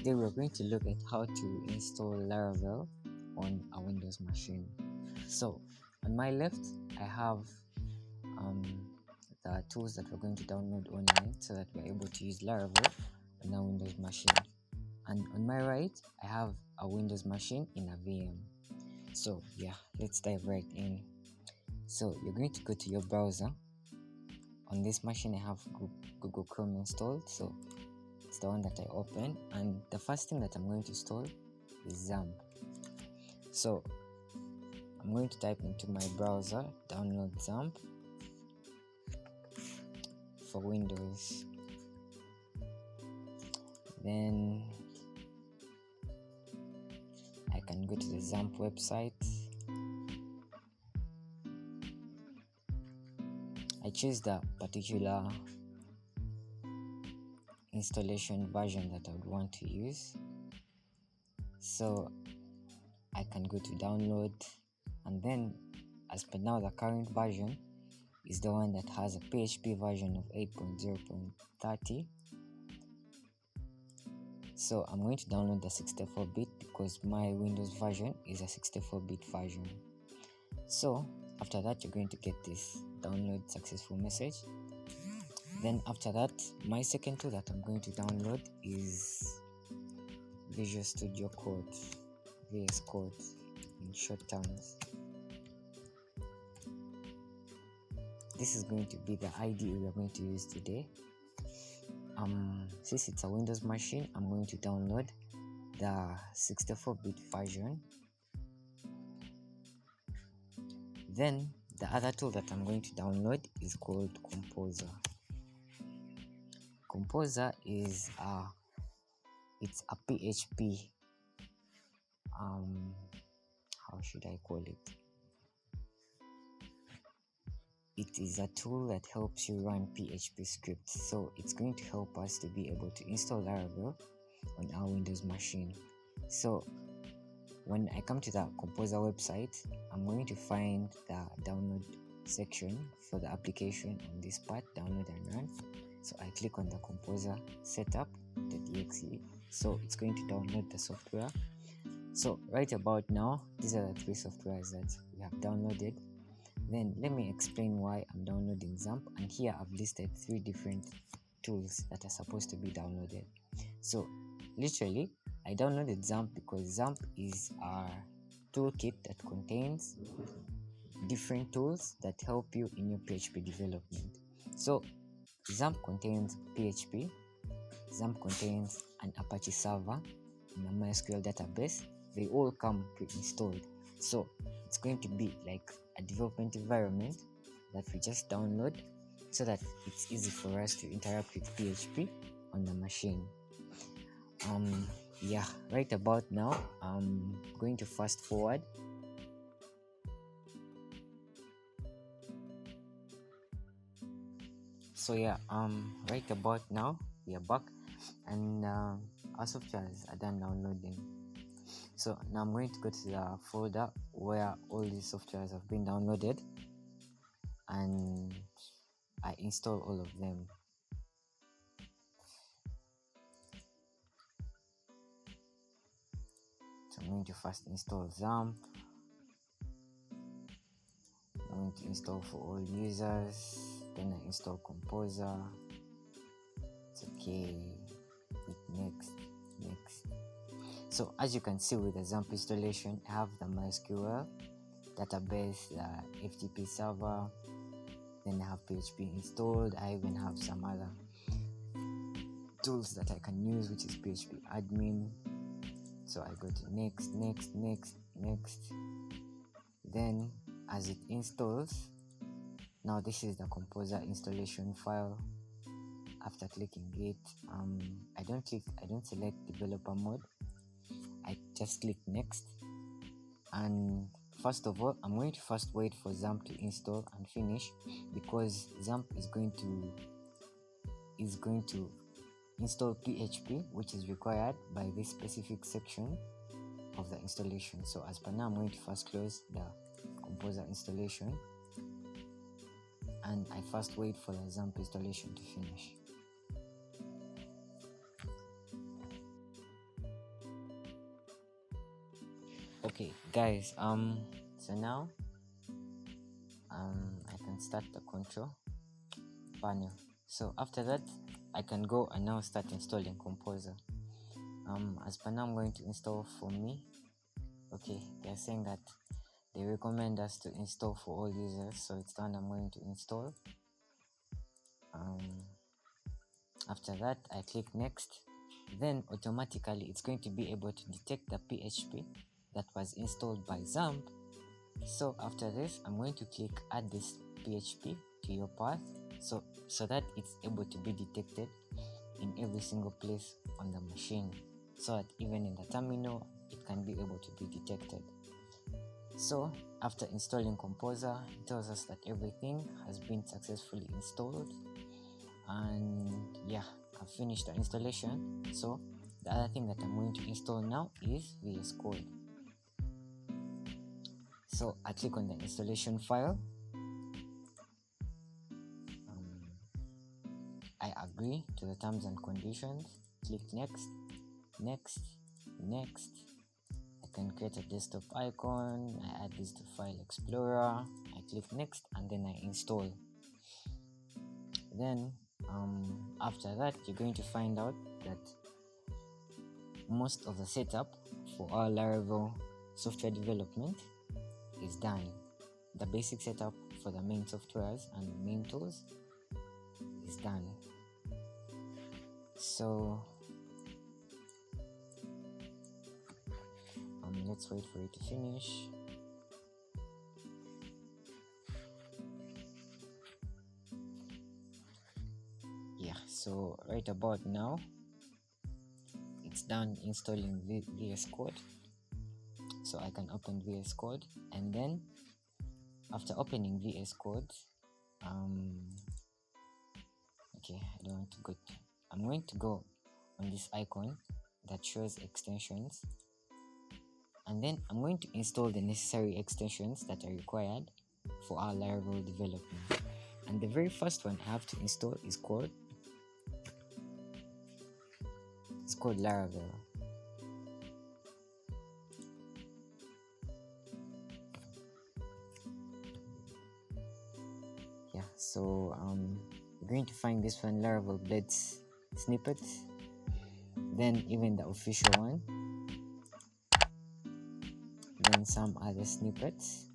Today we're going to look at how to install Laravel on a Windows machine. So on my left I have the tools that we're going to download online so that we're able to use Laravel on a Windows machine. And on my right I have a Windows machine in a VM. So yeah, let's dive right in. So you're going to go to your browser. On this machine I have Google Chrome installed, so it's the one that I open, and the first thing that I'm going to install is XAMPP. So I'm going to type into my browser download XAMPP for Windows. Then I can go to the XAMPP website. I choose the particular installation version that I would want to use. So I can go to download, and then as per now the current version is the one that has a PHP version of 8.0.30. So I'm going to download the 64-bit because my Windows version is a 64-bit version. So after that you're going to get this download successful message. Then after that, my second tool that I'm going to download is Visual Studio Code, VS Code in short terms. This is going to be the IDE we are going to use today. Since it's a Windows machine, I'm going to download the 64-bit version. Then the other tool that I'm going to download is called Composer. Composer is it's a PHP how should I call it? It is a tool that helps you run PHP scripts. So it's going to help us to be able to install Laravel on our Windows machine. So when I come to the Composer website, I'm going to find the download section for the application on this part, download and run. So I click on the Composer setup.exe. So it's going to download the software. So right about now, these are the three softwares that we have downloaded. Then let me explain why I'm downloading XAMPP, and here I've listed 3 different tools that are supposed to be downloaded. So literally I downloaded XAMPP because XAMPP is a toolkit that contains different tools that help you in your PHP development. So XAMPP contains PHP, XAMPP contains an Apache server and a MySQL database. They all come pre-installed. So it's going to be like a development environment that we just download so that it's easy for us to interact with PHP on the machine. Yeah, right about now I'm going to fast forward. So yeah, right about now we are back, and our softwares are done downloading. So now I'm going to go to the folder where all these softwares have been downloaded, and I install all of them. So I'm going to first install XAMPP. I'm going to install for all users. Then I install Composer. It's okay. Hit next. So as you can see with the XAMPP installation, I have the MySQL database, the FTP server, then I have PHP installed. I even have some other tools that I can use, which is PHP admin. So I go to next. Then as it installs, now this is the Composer installation file. After clicking it, I don't select developer mode. I just click next, and first of all I'm going to first wait for XAMPP to install and finish, because XAMPP is going to install PHP, which is required by this specific section of the installation. So as per now I'm going to first close the Composer installation, and I first wait for the XAMPP installation to finish. Okay guys, so now I can start the control panel. So after that I can go and now start installing Composer. As per now I'm going to install for me. Okay, they're saying that they recommend us to install for all users, so it's done. I'm going to install. After that I click next, then automatically it's going to be able to detect the PHP that was installed by XAMPP. So after this I'm going to click add this PHP to your path, so that it's able to be detected in every single place on the machine, so that even in the terminal it can be able to be detected. So after installing Composer, it tells us that everything has been successfully installed, and yeah, I've finished the installation. So the other thing that I'm going to install now is VS Code. So I click on the installation file, I agree to the terms and conditions, click next, next, next. I can create a desktop icon, I add this to File Explorer, I click next, and then I install. Then after that you're going to find out that most of the setup for our Laravel software development is done. The basic setup for the main softwares and main tools is done. So let's wait for it to finish. Yeah, so right about now it's done installing VS Code. So I can open VS Code, and then after opening VS Code, okay, I don't want to go I'm going to go on this icon that shows extensions, and then I'm going to install the necessary extensions that are required for our Laravel development. And the very first one I have to install is called Laravel. Yeah, so we're going to find this one, Laravel Blades snippets, then even the official one, then some other snippets.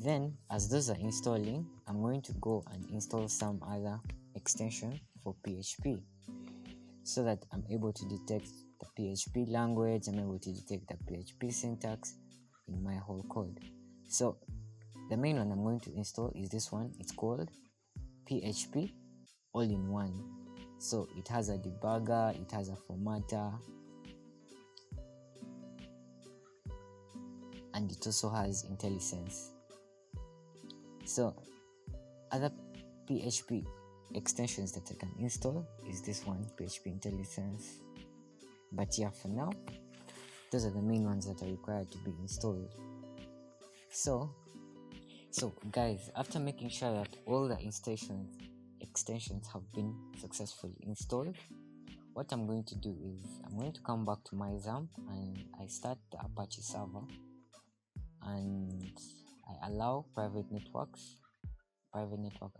Then as those are installing, I'm going to go and install some other extension for PHP, so that I'm able to detect the PHP language, I'm able to detect the PHP syntax in my whole code. So the main one I'm going to install is this one. It's called PHP All-in-One. So it has a debugger, it has a formatter, and it also has IntelliSense. So other PHP extensions that I can install is this one, PHP IntelliSense. But yeah, for now those are the main ones that are required to be installed. So guys, after making sure that all the extensions have been successfully installed, what I'm going to do is I'm going to come back to my XAMPP and I start the Apache server, and I allow private network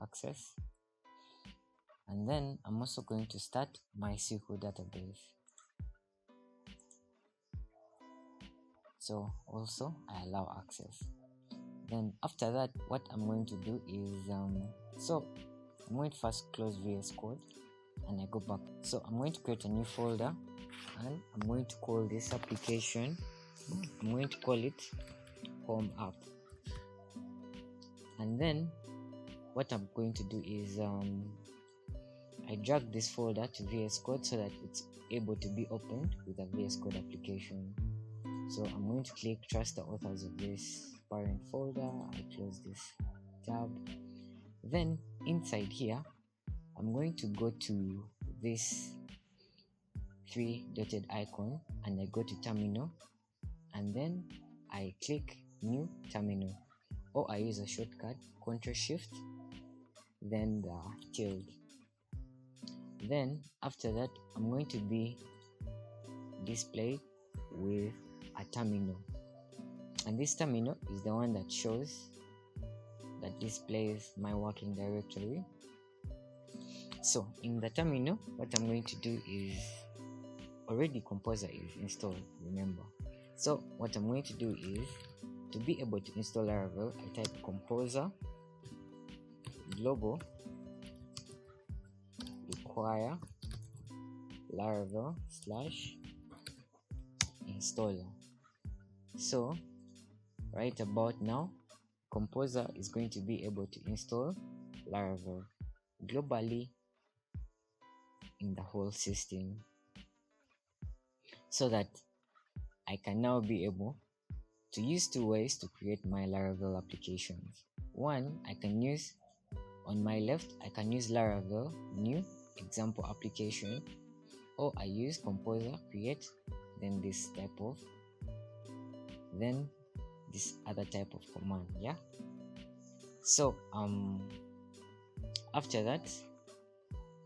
access, and then I'm also going to start my SQL database. So also I allow access. Then after that, what I'm going to do is so I'm going to first close VS Code and I go back. So I'm going to create a new folder and I'm going to call this application, I'm going to call it home app. And then what I'm going to do is I drag this folder to VS Code so that it's able to be opened with a VS Code application. So I'm going to click trust the authors of this parent folder. I close this tab. Then inside here I'm going to go to this 3 dotted icon and I go to terminal, and then I click new terminal, or I use a shortcut Ctrl Shift then the tilde. Then after that I'm going to be displayed with a terminal, and this terminal is the one that shows, that displays my working directory. So in the terminal, what I'm going to do is, already Composer is installed, remember. So what I'm going to do is, to be able to install Laravel, I type Composer global require Laravel / installer. So right about now, Composer is going to be able to install Laravel globally in the whole system, so that I can now be able to use two ways to create my Laravel applications. One, I can use, on my left, I can use Laravel new example application, or I use Composer create, then this type of, then this other type of command. Yeah. So after that,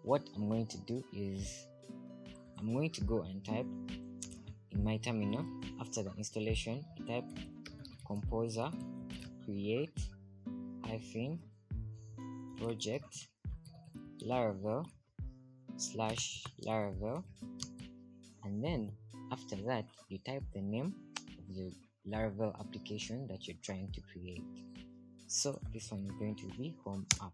what I'm going to do is, I'm going to go and type in my terminal, after the installation, I type Composer create -project Laravel / Laravel, and then after that you type the name of the Laravel application that you're trying to create. So this one is going to be home app.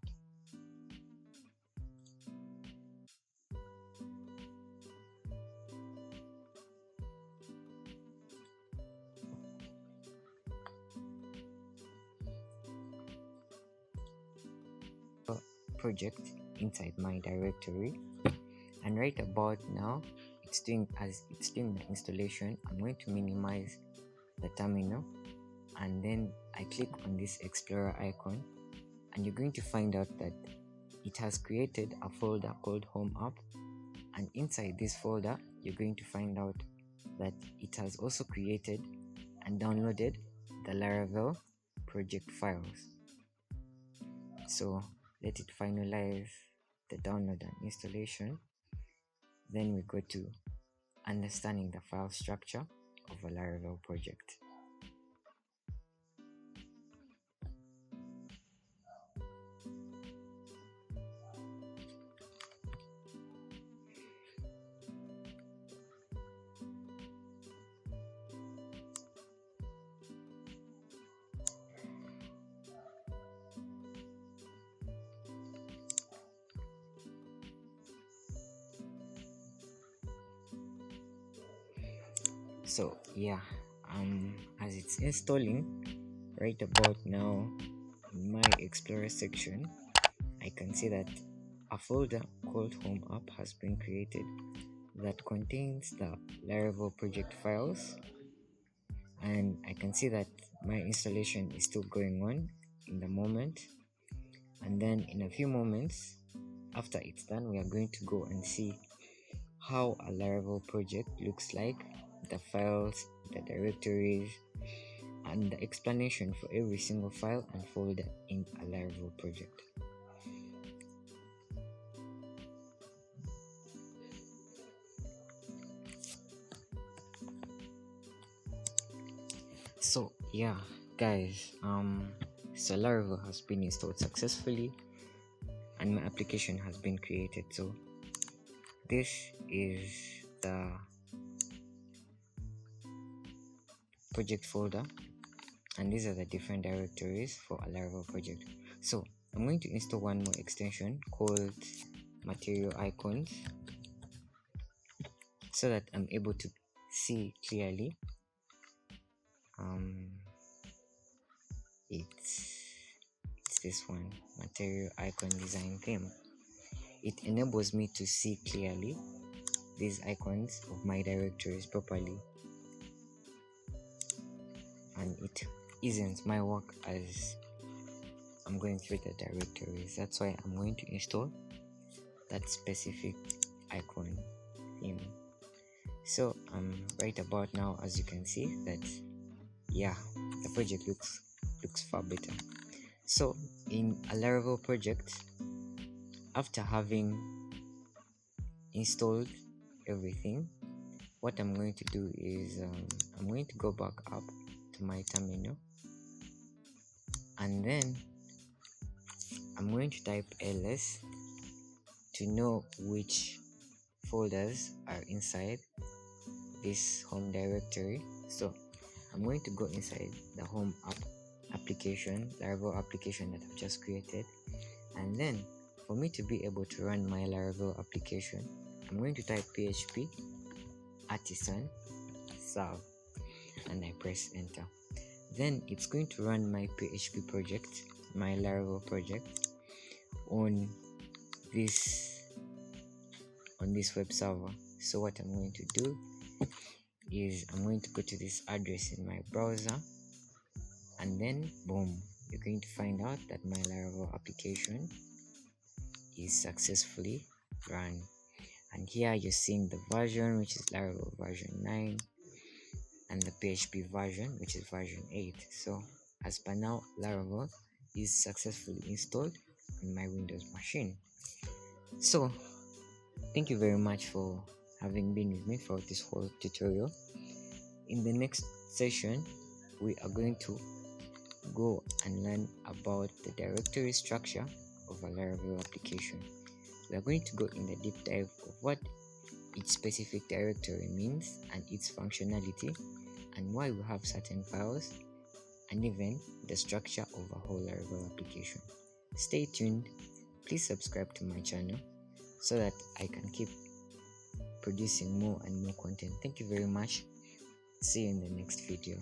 Project inside my directory, and right about now it's doing the installation. I'm going to minimize the terminal, and then I click on this Explorer icon, and you're going to find out that it has created a folder called Home App, and inside this folder you're going to find out that it has also created and downloaded the Laravel project files. So let it finalize the download and installation. Then we go to understanding the file structure of a Laravel project. So yeah, as it's installing, right about now in my Explorer section, I can see that a folder called Home App has been created that contains the Laravel project files, and I can see that my installation is still going on in the moment. And then in a few moments after it's done, we are going to go and see how a Laravel project looks like, the files, the directories, and the explanation for every single file and folder in a Laravel project. So yeah guys, so Laravel has been installed successfully and my application has been created. So this is the project folder, and these are the different directories for a Laravel project. So I'm going to install one more extension called material icons, so that I'm able to see clearly. It's this one, material icon design theme. It enables me to see clearly these icons of my directories properly, and it isn't my work as I'm going through the directories. That's why I'm going to install that specific icon theme. So right about now, as you can see that yeah, the project looks far better. So in a Laravel project, after having installed everything, what I'm going to do is I'm going to go back up to my terminal, and then I'm going to type ls to know which folders are inside this home directory. So I'm going to go inside the home application, Laravel application that I've just created, and then for me to be able to run my Laravel application, I'm going to type php artisan serve, and I press enter. Then it's going to run my PHP project, my Laravel project, on this web server. So what I'm going to do is I'm going to go to this address in my browser, and then boom, you're going to find out that my Laravel application is successfully run. And here you're seeing the version, which is Laravel version 9, and the PHP version, which is version 8. So as per now, Laravel is successfully installed on my Windows machine. So thank you very much for having been with me for this whole tutorial. In the next session, we are going to go and learn about the directory structure of a Laravel application. We are going to go in the deep dive of what each specific directory means and its functionality, and why we have certain files, and even the structure of a whole Laravel application. Stay tuned. Please subscribe to my channel so that I can keep producing more and more content. Thank you very much. See you in the next video.